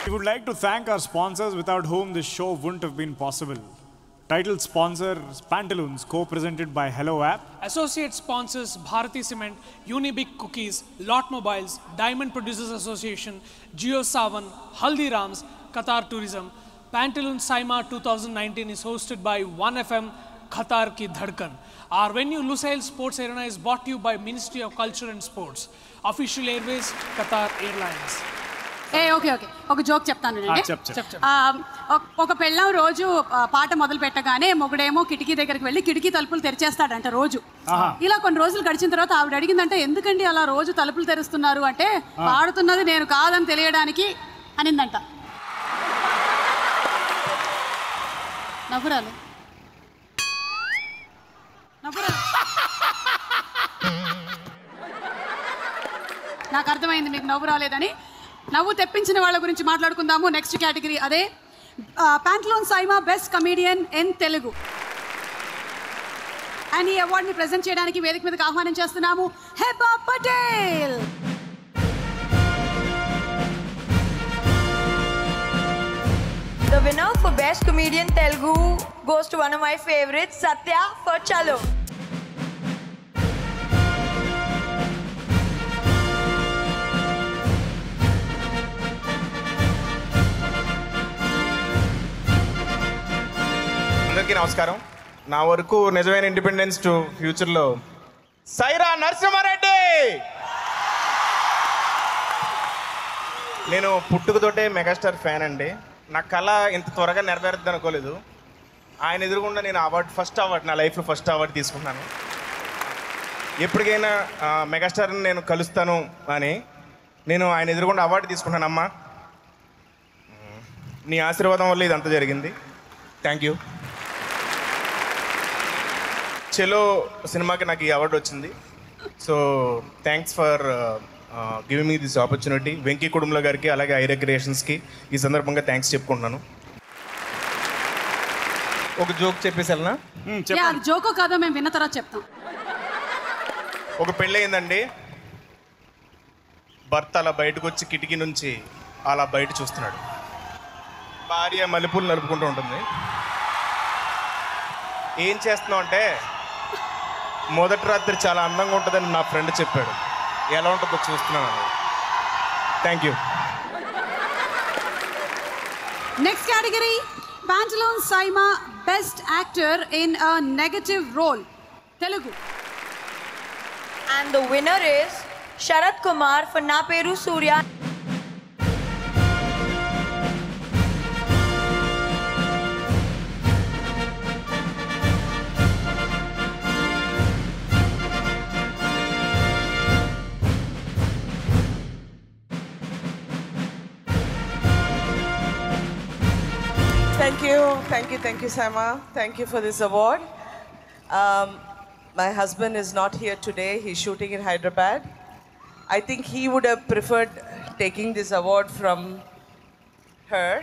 We would like to thank our sponsors without whom this show wouldn't have been possible. Title sponsor Pantaloons, co-presented by Hello App. Associate sponsors Bharati Cement, Unibic Cookies, Lot Mobiles, Diamond Producers Association, Jio Savan, Haldirams, Qatar Tourism. Pantaloons Saima 2019 is hosted by 1FM, Qatar Ki Dhadkan. Our venue Lusail Sports Arena is brought to you by Ministry of Culture and Sports. Official Airways, Qatar Airlines. Okay ఒక joke చెప్తాను. ఒక పెళ్ళాం రోజు పాట మొదలు పెట్టగానే మొగుడేమో కిటికీ దగ్గరికి వెళ్ళి కిటికీ తలుపులు తెరిచేస్తాడంట రోజు. ఇలా కొన్ని రోజులు గడిచిన తర్వాత ఆవిడ అడిగిందంటే ఎందుకండి అలా రోజు తలుపులు తెరుస్తున్నారు అంటే పాడుతున్నది నేను కాదని తెలియడానికి అనిందంట. నవ్వురాలు నాకు అర్థమైంది మీకు నవ్వు రాలేదని. నవ్వు తెప్పించిన వాళ్ళ గురించి మాట్లాడుకుందాము. నెక్స్ట్ కేటగిరీ అదే Pantaloon SIIMA best comedian in Telugu. And ఈ అవార్డుని ప్రెజెంట్ చేయడానికి వేదిక మీదకి ఆహ్వానం చేస్తున్నాము Heba Patel. The winner for best comedian Telugu goes to one of my favorites, Satya for Chalo. అందరికీ నమస్కారం. నా వరకు నిజమైన ఇండిపెండెన్స్ టు ఫ్యూచర్లో సైరా నరసింహారెడ్డి. నేను పుట్టుకతోటే మెగాస్టార్ ఫ్యాన్ అండి. నా కళ ఇంత త్వరగా నెరవేరుద్ది అనుకోలేదు. ఆయన ఎదురుగుండా నేను ఫస్ట్ అవార్డు నా లైఫ్లో ఫస్ట్ అవార్డు తీసుకున్నాను. ఎప్పటికైనా మెగాస్టార్ని నేను కలుస్తాను అని నేను ఆయన ఎదురుగుండా అవార్డు తీసుకున్నానమ్మా. నీ ఆశీర్వాదం వల్ల ఇదంతా జరిగింది. Thank you. చెలో సినిమాకి నాకు ఈ అవార్డు వచ్చింది. So thanks for giving me this opportunity. Venky Kudumula గారికి అలాగే ఐరా క్రియేషన్స్కి ఈ సందర్భంగా థ్యాంక్స్ చెప్పుకుంటున్నాను. ఒక జోక్ చెప్పేసాలనా? జోకో కాదో మేము విన్న తర్వాత చెప్తాం. ఒక పెళ్ళి అయిందండి. భర్త అలా బయటకు వచ్చి కిటికీ నుంచి అలా బయట చూస్తున్నాడు. భార్య మల్లెపూలు నలుపుకుంటూ ఉంటుంది. ఏం చేస్తున్నావు అంటే మొదటి రాత్రి చాలా అందంగా ఉంటుందని నా ఫ్రెండ్ చెప్పాడు. ఎలా ఉంటుందో చూస్తున్నాను. Thank you. Next category Pantaloon SIIMA best actor in a negative role Telugu. And the winner is Sharat Kumar for Na Peru Surya. Thank you, Saima. Thank you for this award. My husband is not here today. He's shooting in Hyderabad. I think he would have preferred taking this award from her.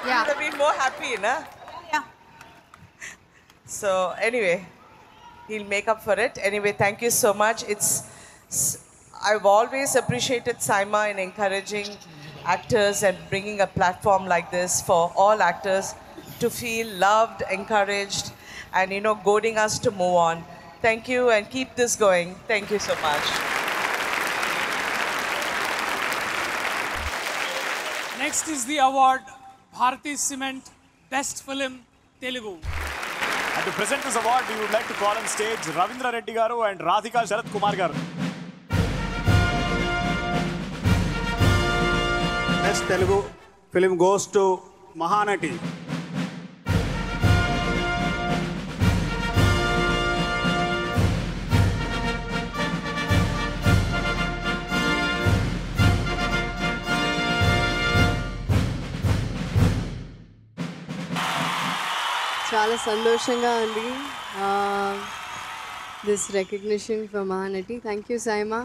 Yeah. He would have been more happy, na? Yeah. So anyway, he'll make up for it. Anyway, thank you so much. I've always appreciated Saima in encouraging actors and bringing a platform like this for all actors to feel loved, encouraged, and goading us to move on. Thank you and keep this going. Thank you so much. Next is the award Bharati Cement Best Film Telugu. And to present this award, we would like to call on stage Ravindra Reddy garu and Radhika Sharat Kumar garu. Best Telugu film goes to Mahanati. చాలా సంతోషంగా ఉంది this recognition for Mahanati. Thank you SIIMA.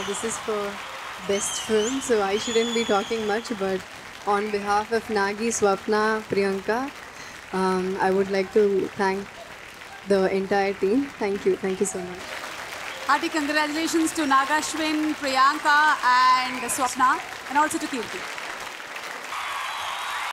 This is for best film, so I shouldn't be talking much, but on behalf of Nagi, Swapna, Priyanka, I would like to thank the entire team. Thank you so much. Hearty congratulations to Nagashwin, Priyanka and leader Swapna and also to Kirti.